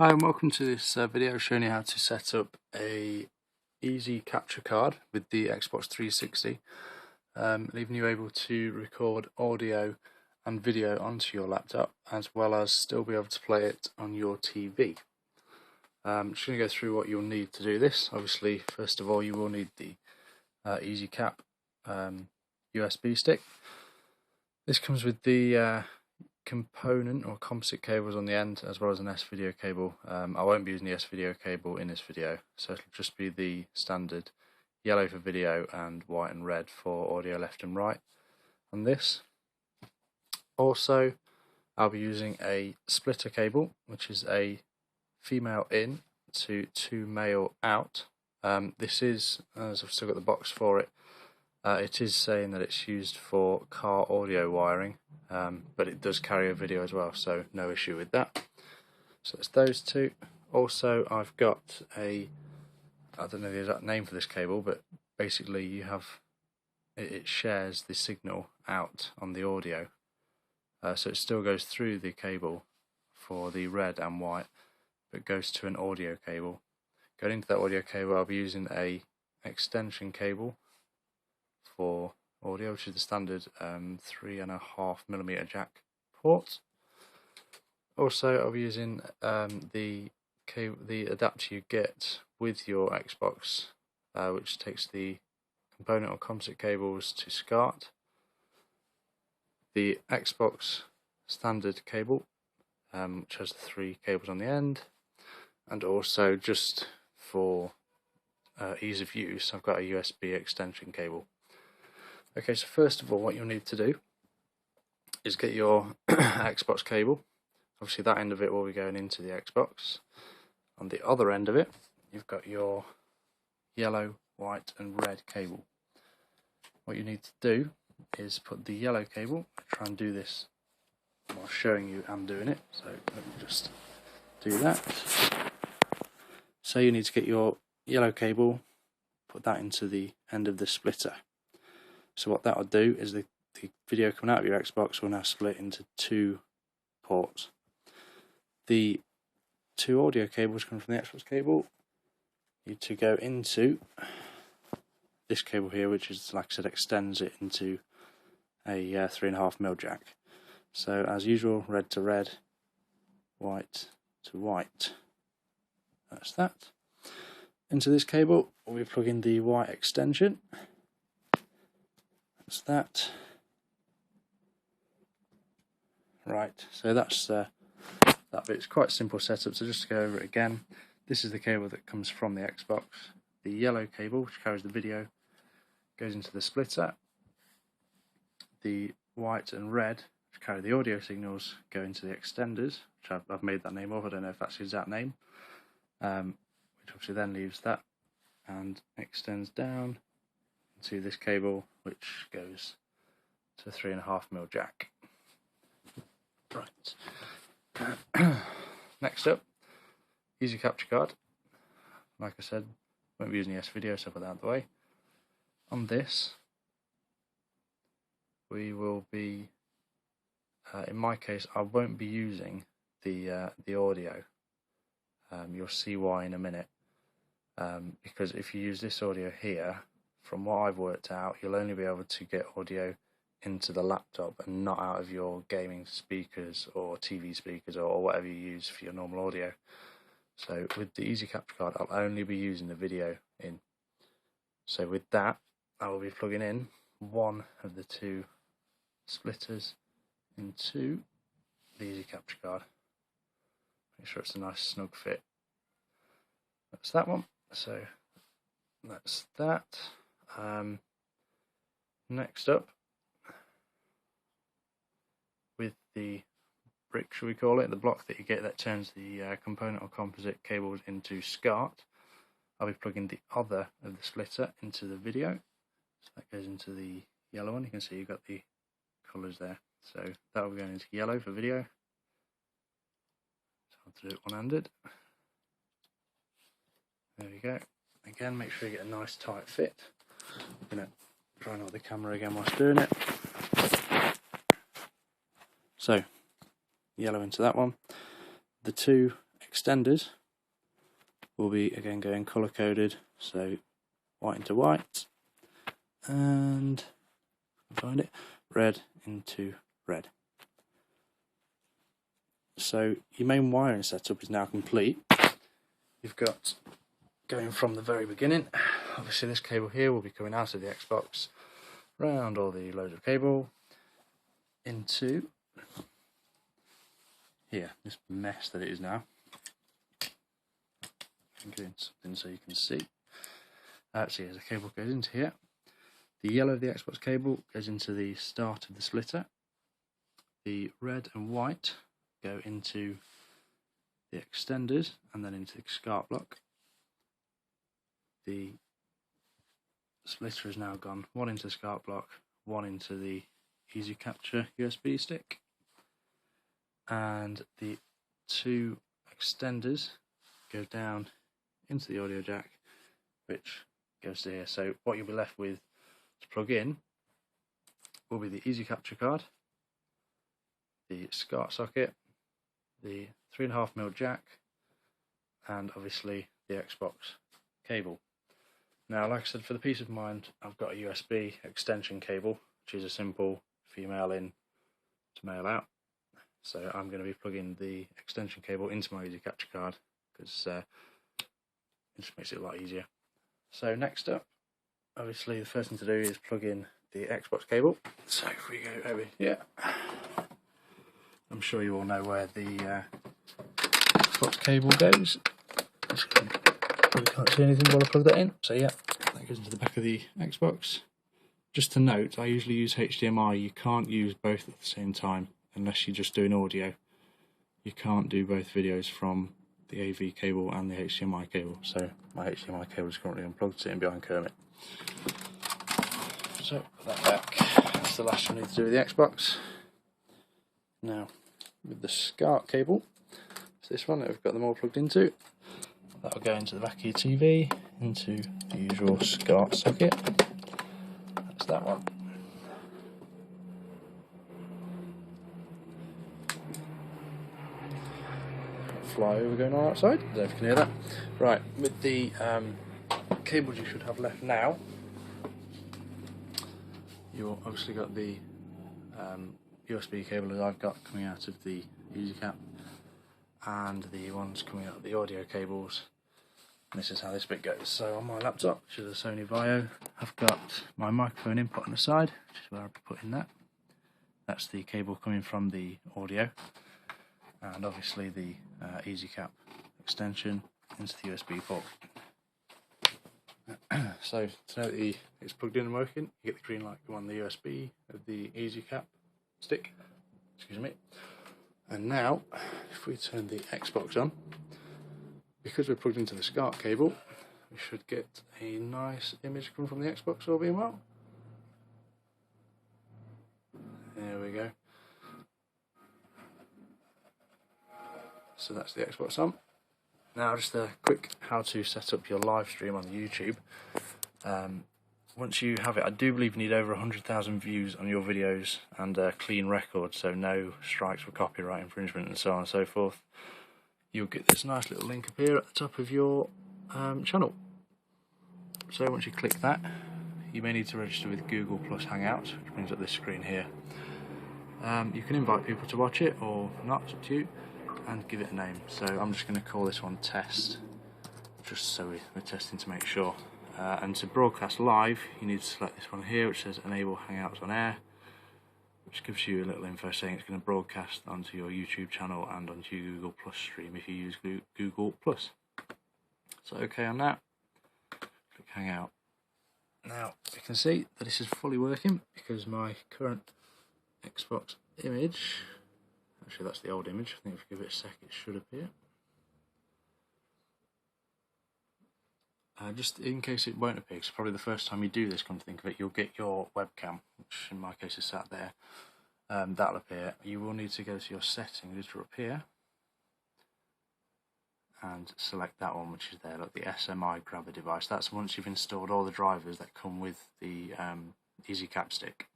Hi and welcome to this video showing you how to set up a easy capture card with the Xbox 360, leaving you able to record audio and video onto your laptop as well as still be able to play it on your TV. I'm just going to go through what you'll need to do this. Obviously, first of all, you will need the Easycap USB stick. This comes with the component or composite cables on the end as well as an S-video cable. I won't be using the S-video cable in this video, so it'll just be the standard yellow for video and white and red for audio left and right on this. Also, I'll be using a splitter cable, which is a female in to two male out. This is, as I've still got the box for it, it is saying that it's used for car audio wiring, but it does carry a video as well, so no issue with that. So it's those two. Also, I've got I don't know the exact name for this cable, but basically you have it shares the signal out on the audio, so it still goes through the cable for the red and white, but goes to an audio cable. Going into that audio cable, I'll be using a extension cable for audio, which is the standard 3.5mm jack port. Also, I'll be using the adapter you get with your Xbox, which takes the component or composite cables to SCART, the Xbox standard cable, which has the three cables on the end, and also just for ease of use, I've got a USB extension cable. Okay, so first of all, what you'll need to do is get your Xbox cable. Obviously that end of it will be going into the Xbox. On the other end of it, you've got your yellow, white and red cable. What you need to do is put the yellow cable, try and do this while showing you and doing it, so let me just do that. So you need to get your yellow cable, put that into the end of the splitter. So what that will do is the video coming out of your Xbox will now split into two ports. The two audio cables coming from the Xbox cable need to go into this cable here, which is, like I said, extends it into a 3.5mm jack. So as usual, red to red, white to white. That's that. Into this cable, we plug in the white extension. That's that. Right, so that's that bit's quite simple setup. So just to go over it again, this is the cable that comes from the Xbox. The yellow cable, which carries the video, goes into the splitter. The white and red, which carry the audio signals, go into the extenders, which I've made that name up. I don't know if that's the exact name. Which obviously then leaves that and extends down to this cable, which goes to a 3.5mm jack. Right. Next up, easy capture card. Like I said, won't be using the S-video, so I'll put that out of the way. On this, we will be, in my case, I won't be using the audio. You'll see why in a minute. Because if you use this audio here, from what I've worked out, you'll only be able to get audio into the laptop and not out of your gaming speakers or TV speakers or whatever you use for your normal audio. So with the easy capture card, I'll only be using the video in. So with that, I will be plugging in one of the two splitters into the easy capture card. Make sure it's a nice snug fit. That's that one. So that's that. Next up, with the brick, should we call it, the block that you get that turns the component or composite cables into SCART, I'll be plugging the other of the splitter into the video. So that goes into the yellow one. You can see you've got the colours there. So that will be going into yellow for video. So I'll have to do it one-handed. There we go. Again, make sure you get a nice tight fit. I'm going to try and hold the camera again whilst doing it. So, yellow into that one. The two extenders will be again going colour coded, so white into white, and find it, red into red. So your main wiring setup is now complete. You've got, going from the very beginning, obviously this cable here will be coming out of the Xbox, round all the loads of cable, into here, this mess that it is now. I'm doing something so you can see. So yeah, the cable goes into here. The yellow of the Xbox cable goes into the start of the splitter. The red and white go into the extenders and then into the SCART block. The splitter has now gone one into the SCART block, one into the Easycap USB stick, and the two extenders go down into the audio jack, which goes to here. So what you'll be left with to plug in will be the Easycap card, the SCART socket, the 3.5mm jack, and obviously the Xbox cable. Now, like I said, for the peace of mind, I've got a USB extension cable, which is a simple female in to male out. So I'm going to be plugging the extension cable into my Easycap card because it just makes it a lot easier. So next up, obviously the first thing to do is plug in the Xbox cable. So if we go over here, I'm sure you all know where the Xbox cable goes. Probably can't see anything while I plug that in. So yeah, that goes into the back of the Xbox. Just to note, I usually use HDMI. You can't use both at the same time unless you're just doing audio. You can't do both videos from the AV cable and the HDMI cable. So my HDMI cable is currently unplugged, sitting behind Kermit. So put that back. That's the last one we need to do with the Xbox. Now, with the SCART cable, it's this one that we've got them all plugged into. That'll go into the back of your TV, into the usual SCART socket. That's that one. Fly over going on outside, I don't know if you can hear that. Right, with the cables you should have left now, you've obviously got the USB cable that I've got coming out of the Easycap, and the ones coming out of the audio cables. And this is how this bit goes. So on my laptop, which is a Sony Vaio, I've got my microphone input on the side, which is where I'll be putting that. That's the cable coming from the audio, and obviously the Easycap extension into the USB port. So to know that it's plugged in and working, you get the green light come on the USB of the Easycap stick. Excuse me. And now, if we turn the Xbox on, because we're plugged into the SCART cable, we should get a nice image coming from the Xbox, all being well. There we go. So that's the Xbox on. Now just a quick how to set up your live stream on YouTube. Once you have it, I do believe you need over 100,000 views on your videos and a clean record, so no strikes for copyright infringement and so on and so forth. You'll get this nice little link up here at the top of your channel. So once you click that, you may need to register with Google Plus Hangouts, which brings up this screen here. You can invite people to watch it or not, it's up to you, and give it a name. So I'm just going to call this one Test, just so we're testing to make sure. And to broadcast live, you need to select this one here, which says Enable Hangouts on Air, which gives you a little info saying it's going to broadcast onto your YouTube channel and onto your Google Plus stream if you use Google Plus. So OK on that, click Hangout. Now you can see that this is fully working because my current Xbox image, actually that's the old image, I think if we give it a sec it should appear. Just in case it won't appear, because probably the first time you do this, come to think of it, you'll get your webcam, which in my case is sat there. That'll appear. You will need to go to your settings, which are up here, and select that one, which is there, like the SMI grabber device. That's once you've installed all the drivers that come with the Easycap stick.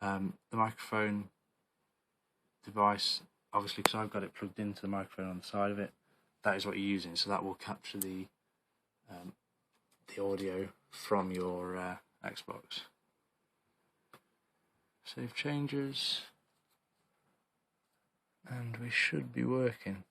The microphone device, obviously, because I've got it plugged into the microphone on the side of it, that is what you're using, so that will capture the audio from your Xbox. Save changes, and we should be working.